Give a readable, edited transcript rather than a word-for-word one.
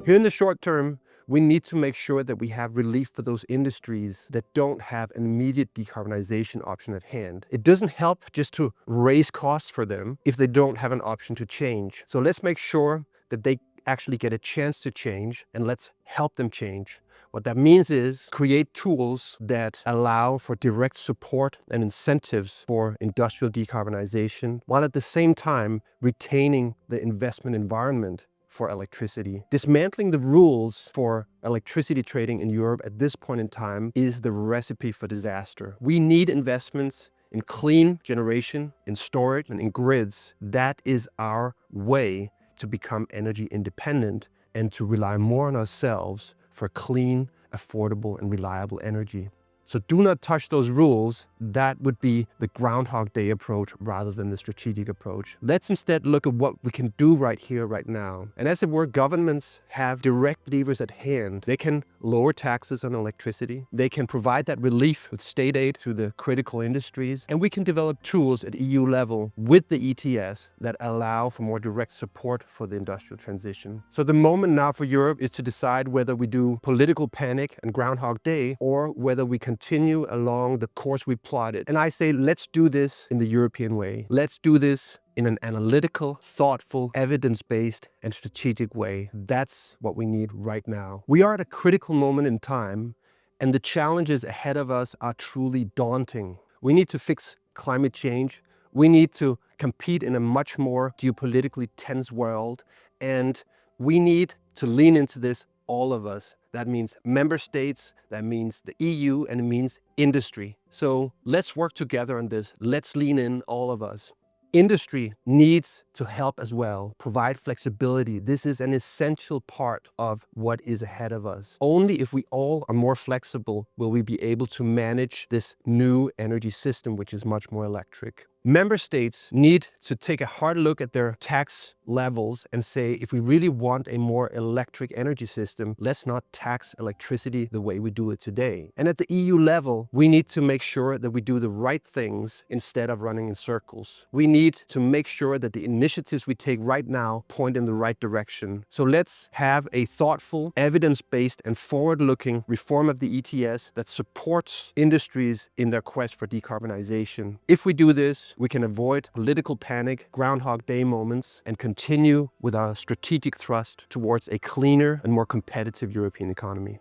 Here in the short term, we need to make sure that we have relief for those industries that don't have an immediate decarbonization option at hand. It doesn't help just to raise costs for them if they don't have an option to change. So let's make sure that they actually get a chance to change, and let's help them change. What that means is create tools that allow for direct support and incentives for industrial decarbonization, while at the same time retaining the investment environment for electricity. Dismantling the rules for electricity trading in Europe at this point in time is the recipe for disaster. We need investments in clean generation, in storage, and in grids. That is our way to become energy independent and to rely more on ourselves for clean, affordable, and reliable energy. So do not touch those rules. That would be the Groundhog Day approach rather than the strategic approach. Let's instead look at what we can do right here, right now. And as it were, governments have direct levers at hand. They can lower taxes on electricity. They can provide that relief with state aid to the critical industries. And we can develop tools at EU level with the ETS that allow for more direct support for the industrial transition. So the moment now for Europe is to decide whether we do political panic and Groundhog Day, or whether we continue along the course we plotted. And I say, let's do this in the European way. Let's do this in an analytical, thoughtful, evidence-based, and strategic way. That's what we need right now. We are at a critical moment in time, and the challenges ahead of us are truly daunting. We need to fix climate change. We need to compete in a much more geopolitically tense world, and we need to lean into this, all of us. That means member states, that means the EU, and it means industry. So let's work together on this. Let's lean in, all of us. Industry needs to help as well, provide flexibility. This is an essential part of what is ahead of us. Only if we all are more flexible will we be able to manage this new energy system, which is much more electric. Member states need to take a hard look at their tax levels and say, if we really want a more electric energy system, let's not tax electricity the way we do it today. And at the EU level, we need to make sure that we do the right things instead of running in circles. We need to make sure that the initiatives we take right now point in the right direction. So let's have a thoughtful, evidence-based, and forward-looking reform of the ETS that supports industries in their quest for decarbonization. If we do this, we can avoid political panic, Groundhog Day moments, and continue with our strategic thrust towards a cleaner and more competitive European economy.